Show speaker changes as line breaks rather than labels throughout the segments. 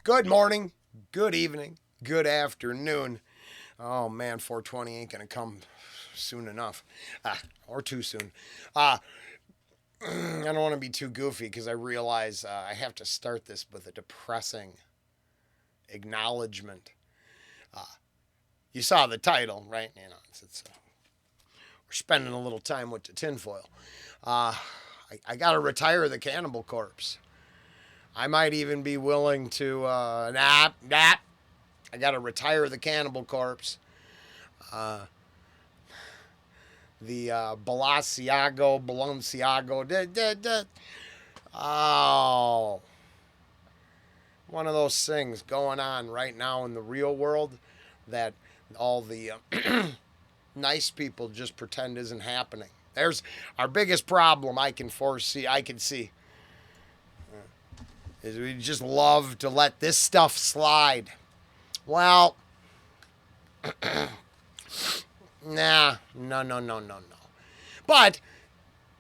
Good morning, good evening, good afternoon. Oh man, 420 ain't gonna come soon enough, or too soon. Uh, I don't want to be too goofy because I realize I have to start this with a depressing acknowledgement. Uh, you saw the title, right? We're spending a little time with the tinfoil. Uh, I got to retire the Cannibal Corpse. I might even be willing to I got to retire the Cannibal Corpse. Uh, the Balenciago. Oh, one of those things going on right now in the real world that all the nice people just pretend isn't happening. There's our biggest problem I can foresee, I can see, is we just love to let this stuff slide. Well, nah, no. But,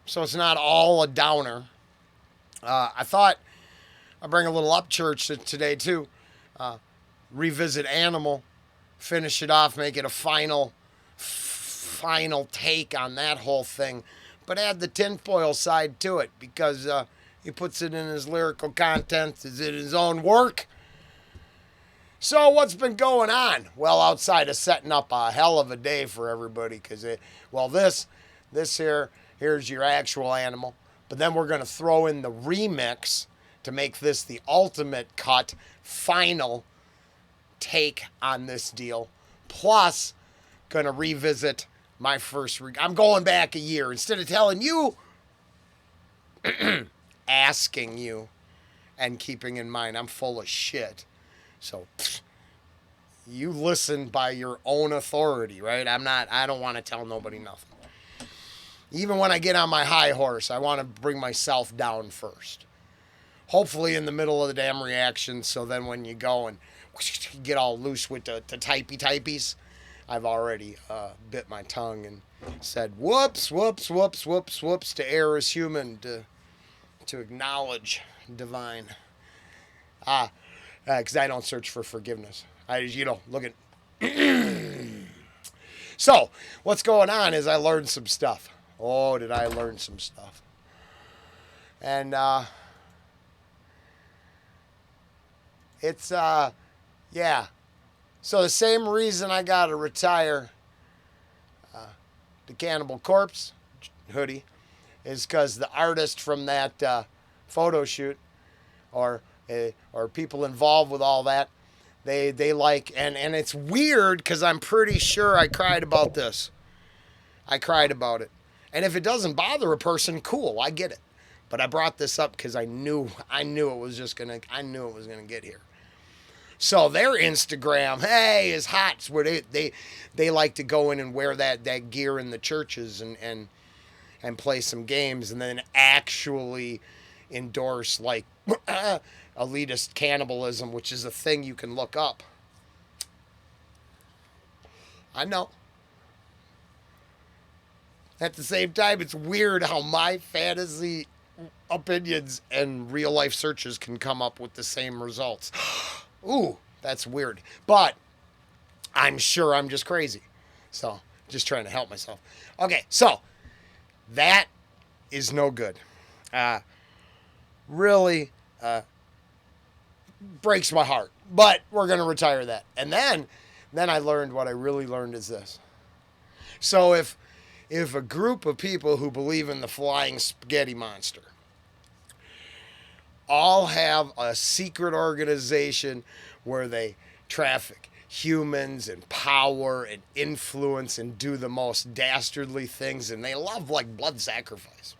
so it's not all a downer. I thought I'd bring a little up church today, too. Revisit Animal, finish it off, make it a final take on that whole thing. But add the tinfoil side to it because he puts it in his lyrical content, is it his own work? So what's been going on? Well, outside of setting up a hell of a day for everybody, because here's your actual animal, but then we're going to throw in the remix to make this the ultimate cut, final take on this deal. Plus, going to revisit my first. I'm going back a year instead of telling you, asking you, and keeping in mind I'm full of shit. So you listen by your own authority, right? I don't want to tell nobody nothing. Even when I get on my high horse, I want to bring myself down first. Hopefully in the middle of the damn reaction, so then when you go and get all loose with the typies, I've already bit my tongue and said, whoops, to err is human, to acknowledge divine. Because I don't search for forgiveness. I just, look at. So, what's going on is I learned some stuff. Oh, did I learn some stuff. And, it's, yeah. So the same reason I got to retire the Cannibal Corpse hoodie is because the artist from that photo shoot or people involved with all that, they like, and it's weird because I'm pretty sure I cried about this. I cried about it. And if it doesn't bother a person, cool, I get it. But I brought this up because I knew it was gonna get here. So their Instagram, hey, is hot. It's where they like to go in and wear that gear in the churches and play some games and then actually endorse like elitist cannibalism, which is a thing you can look up. I know. At the same time, it's weird how my fantasy opinions and real life searches can come up with the same results. Ooh, that's weird. But I'm sure I'm just crazy. So, just trying to help myself. Okay, so that is no good. Really breaks my heart. But we're going to retire that. And then I learned what I really learned is this. So if a group of people who believe in the flying spaghetti monster all have a secret organization where they traffic humans and power and influence and do the most dastardly things, and they love like blood sacrifice.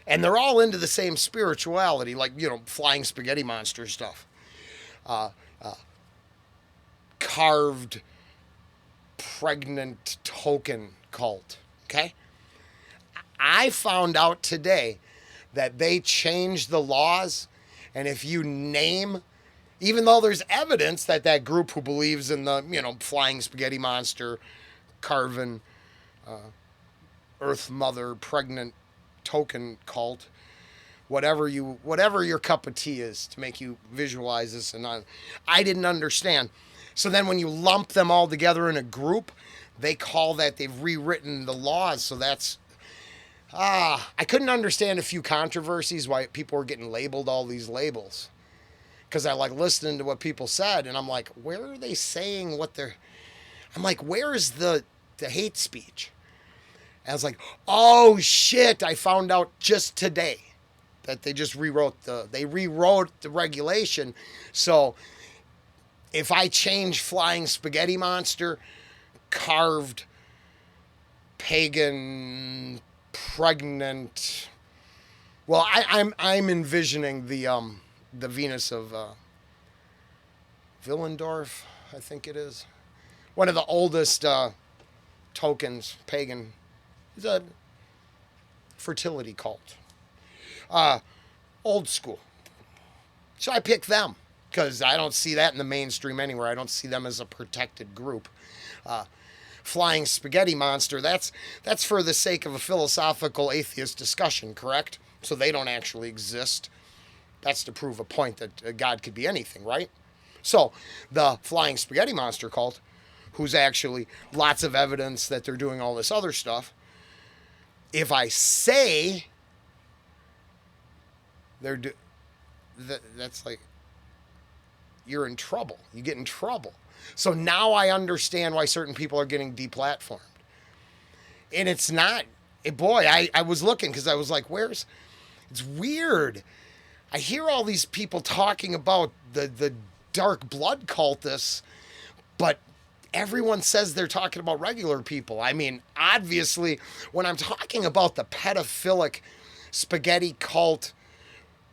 And they're all into the same spirituality, like, flying spaghetti monster stuff. Carved pregnant token cult. Okay? I found out today that they changed the laws, and if you name, even though there's evidence that group who believes in the, flying spaghetti monster, carving Earth Mother pregnant token cult whatever your cup of tea is to make you visualize this. And I didn't understand. So then when you lump them all together in a group, they call that they've rewritten the laws. So that's I couldn't understand a few controversies why people were getting labeled all these labels. Because I like listening to what people said, and I'm like, where are they saying what they're? I'm like, where is the hate speech? And I was like, oh shit! I found out just today that they just rewrote the regulation. So if I change flying spaghetti monster, carved, pagan, pregnant. Well, I'm envisioning the Venus of Willendorf, I think it is. One of the oldest tokens, pagan. It's a fertility cult. Old school. So I pick them because I don't see that in the mainstream anywhere. I don't see them as a protected group. Flying spaghetti monster, that's for the sake of a philosophical atheist discussion, correct? So they don't actually exist. That's to prove a point that God could be anything, right? So the flying spaghetti monster cult, who's actually lots of evidence that they're doing all this other stuff, if I say that's like, you're in trouble. You get in trouble. So now I understand why certain people are getting deplatformed. And it's not, boy, I was looking because I was like, it's weird. I hear all these people talking about the dark blood cultists, but everyone says they're talking about regular people. I mean, obviously, when I'm talking about the pedophilic spaghetti cult,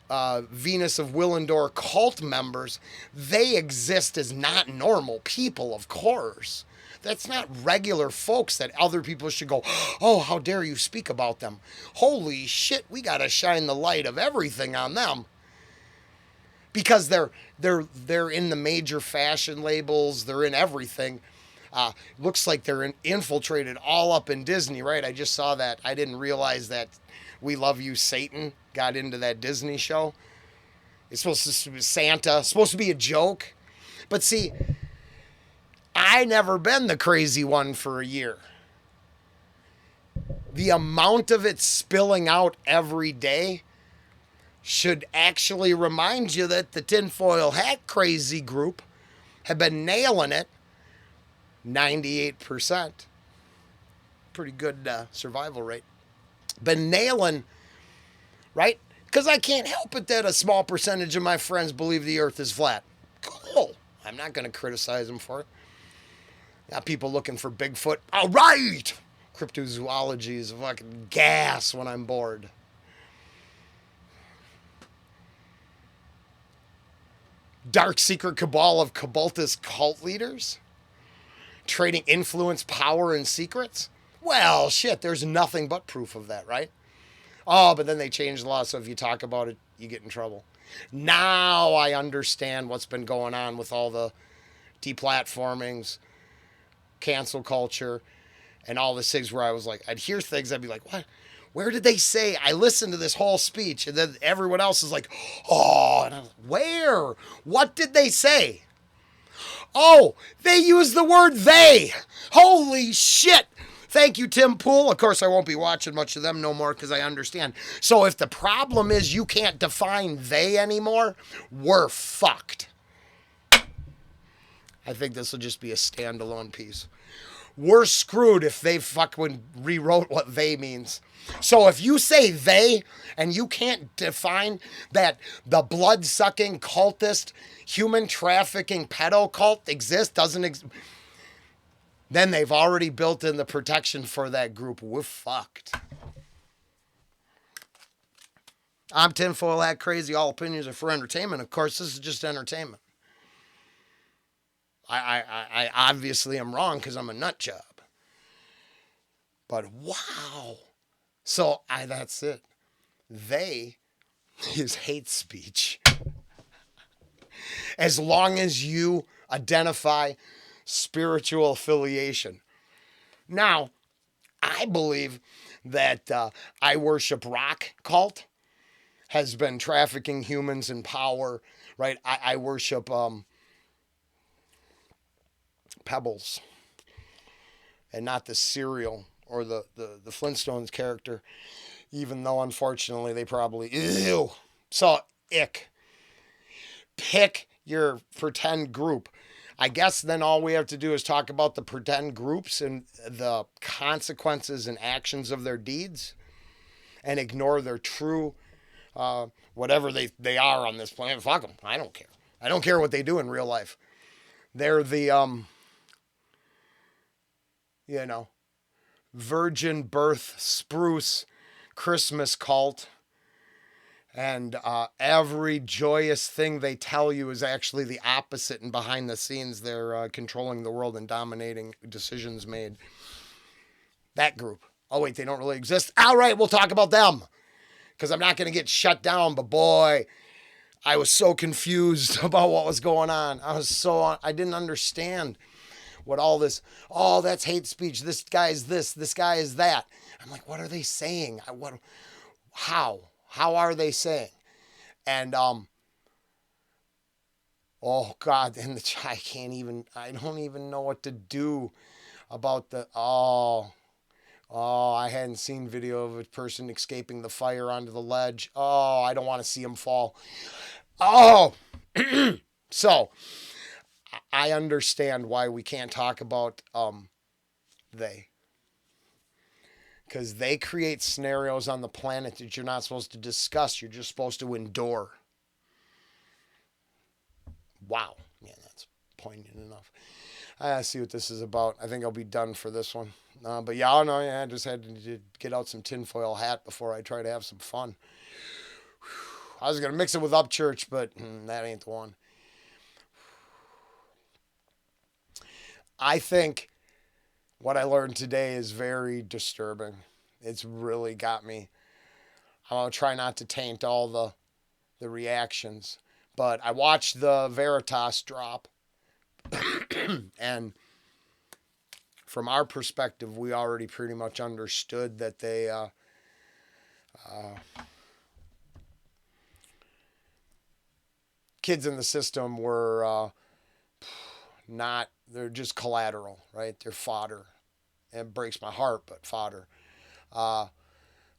Venus of Willendorf cult members, they exist as not normal people, of course. That's not regular folks that other people should go, oh, how dare you speak about them. Holy shit, we got to shine the light of everything on them. Because they're in the major fashion labels, they're in everything. Looks like they're infiltrated all up in Disney, right? I just saw that. I didn't realize that We Love You, Satan got into that Disney show. It's supposed to be Santa, supposed to be a joke. But see, I never been the crazy one for a year. The amount of it spilling out every day should actually remind you that the Tinfoil Hat crazy group have been nailing it 98%. Pretty good survival rate. Been nailing, right? Because I can't help it that a small percentage of my friends believe the earth is flat. Cool. I'm not going to criticize them for it. Got people looking for Bigfoot. All right. Cryptozoology is fucking gas when I'm bored. Dark secret cabal of Kabaltist cult leaders? Trading influence, power, and secrets? Well, shit, there's nothing but proof of that, right? Oh, but then they changed the law, so if you talk about it, you get in trouble. Now I understand what's been going on with all the deplatformings, cancel culture, and all the things where I was like, I'd hear things, I'd be like, what? Where did they say? I listened to this whole speech, and then everyone else is like, oh, and I was like, where? What did they say? Oh, they used the word they. Holy shit. Thank you, Tim Pool. Of course, I won't be watching much of them no more because I understand. So if the problem is you can't define they anymore, we're fucked. I think this will just be a standalone piece. We're screwed if they fucking rewrote what they means. So if you say they and you can't define that the blood-sucking cultist, human trafficking pedo cult doesn't then they've already built in the protection for that group. We're fucked. I'm Tinfoil Hat Crazy. All opinions are for entertainment. Of course, this is just entertainment. I obviously am wrong because I'm a nut job. But wow. So that's it. They is hate speech. As long as you identify spiritual affiliation. Now, I believe that I Worship Rock cult has been trafficking humans in power, right? I worship Pebbles and not the cereal or the Flintstones character, even though unfortunately they probably, ew. So, ick. Pick your pretend group. I guess then all we have to do is talk about the pretend groups and the consequences and actions of their deeds and ignore their true, whatever they are on this planet. Fuck them. I don't care. I don't care what they do in real life. They're the, virgin birth spruce Christmas cult. And every joyous thing they tell you is actually the opposite. And behind the scenes, they're controlling the world and dominating decisions made. That group. Oh, wait, they don't really exist. All right, we'll talk about them. Because I'm not going to get shut down. But boy, I was so confused about what was going on. I didn't understand what all this, oh, that's hate speech. This guy is this guy is that. I'm like, what are they saying? How? How are they saying? And, oh God, and I don't even know what to do about I hadn't seen video of a person escaping the fire onto the ledge. Oh, I don't want to see him fall. Oh, so I understand why we can't talk about, they. Because they create scenarios on the planet that you're not supposed to discuss. You're just supposed to endure. Wow. Yeah, that's poignant enough. I see what this is about. I think I'll be done for this one. But yeah, I just had to get out some tinfoil hat before I try to have some fun. I was going to mix it with Upchurch, but that ain't the one. I think what I learned today is very disturbing. It's really got me. I'm going to try not to taint all the reactions. But I watched the Veritas drop. And from our perspective, we already pretty much understood that they kids in the system were they're just collateral, right? They're fodder. It breaks my heart, but fodder. Oh,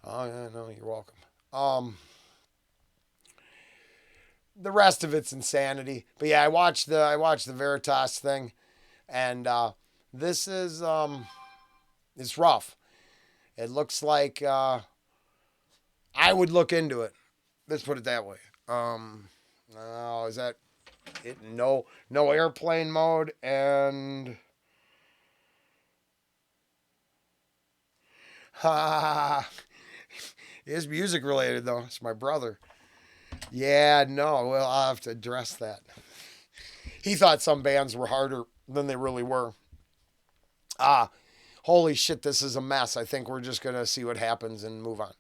yeah, no, you're welcome. The rest of it's insanity. But yeah, I watched the Veritas thing, and this is it's rough. It looks like I would look into it. Let's put it that way. Is that it? No airplane mode and. It's music related though. It's my brother. Yeah, no. Well, I'll have to address that. He thought some bands were harder than they really were. Holy shit, this is a mess. I think we're just gonna see what happens and move on.